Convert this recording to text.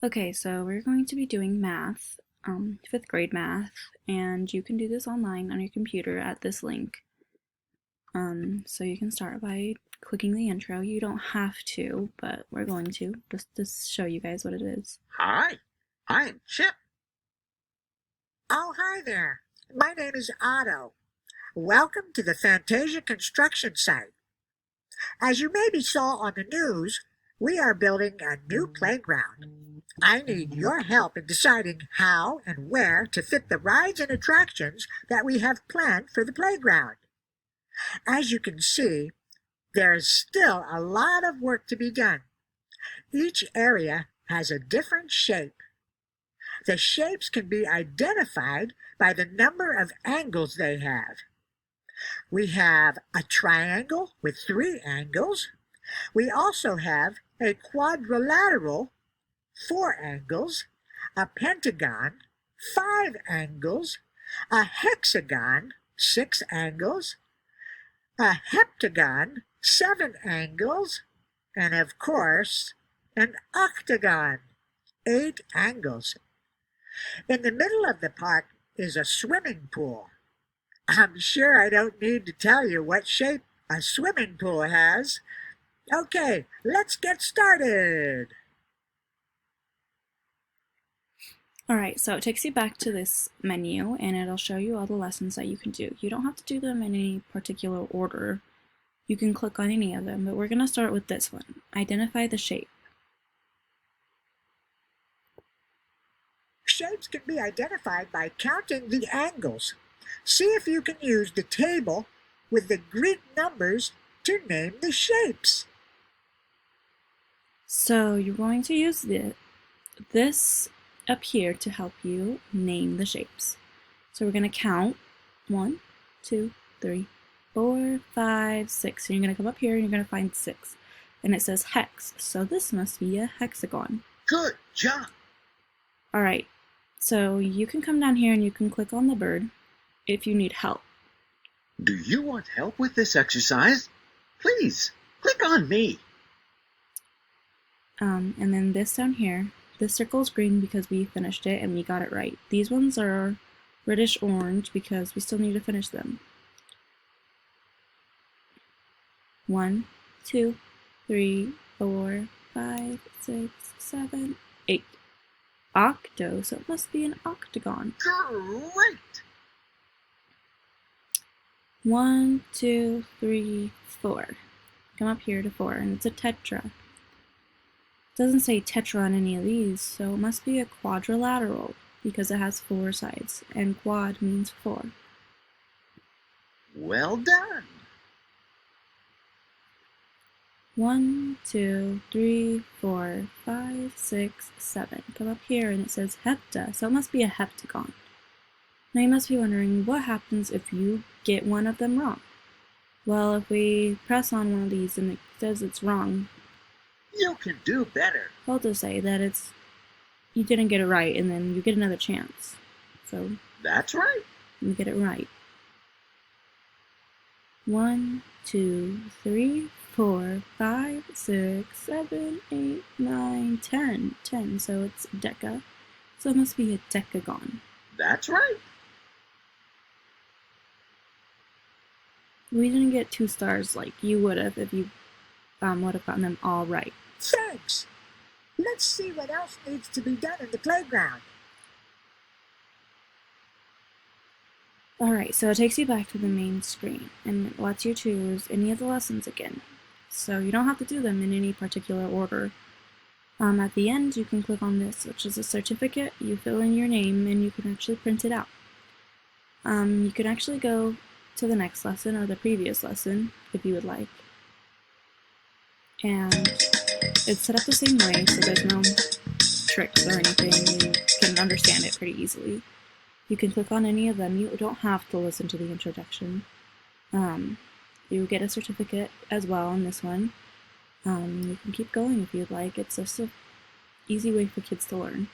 Okay, so we're going to be doing math, fifth grade math, and you can do this online on your computer at this link. So you can start by clicking the intro. You don't have to, but we're going to, just to show you guys what it is. Hi, I'm Chip. Oh, hi there. My name is Otto. Welcome to the Fantasia construction site. As you maybe saw on the news, we are building a new playground. I need your help in deciding how and where to fit the rides and attractions that we have planned for the playground. As you can see, there is still a lot of work to be done. Each area has a different shape. The shapes can be identified by the number of angles they have. We have a triangle with 3 angles. We also have a quadrilateral, 4 angles, a pentagon, 5 angles, a hexagon, 6 angles, a heptagon, 7 angles, and of course, an octagon, 8 angles. In the middle of the park is a swimming pool. I'm sure I don't need to tell you what shape a swimming pool has. Okay, let's get started. Alright, so it takes you back to this menu, and it'll show you all the lessons that you can do. You don't have to do them in any particular order. You can click on any of them, but we're going to start with this one. Identify the shape. Shapes can be identified by counting the angles. See if you can use the table with the Greek numbers to name the shapes. So you're going to use this up here to help you name the shapes. So we're going to count 1, 2, 3, 4, 5, 6. And you're going to come up here and you're going to find 6. And it says hex, so this must be a hexagon. Good job. Alright, so you can come down here and you can click on the bird if you need help. Do you want help with this exercise? Please, click on me. And then this down here, this circle's green because we finished it and we got it right. These ones are reddish orange because we still need to finish them. 1, 2, 3, 4, 5, 6, 7, 8. Octo, so it must be an octagon. Great. 1, 2, 3, 4. Come up here to 4, and it's a tetra. It doesn't say tetra on any of these, so it must be a quadrilateral because it has 4 sides, and quad means 4. Well done. 1, 2, 3, 4, 5, 6, 7. Come up here and it says hepta, so it must be a heptagon. Now you must be wondering, what happens if you get one of them wrong? Well, if we press on one of these and it says it's wrong, You can do better. I'll just say that you didn't get it right, and then you get another chance. So That's right. you get it right. 1, 2, 3, 4, 5, 6, 7, 8, 9, 10. 10, so it's deca. So it must be a decagon. That's right. We didn't get 2 stars like you would have if you would have gotten them all right. Thanks. Let's see what else needs to be done in the playground. Alright, so it takes you back to the main screen and it lets you choose any of the lessons again. So you don't have to do them in any particular order. At the end, you can click on this, which is a certificate. You fill in your name and you can actually print it out. You can actually go to the next lesson or the previous lesson if you would like. And it's set up the same way, so there's no tricks or anything. You can understand it pretty easily. You can click on any of them. You don't have to listen to the introduction. You get a certificate as well on this one. You can keep going if you'd like. It's just an easy way for kids to learn.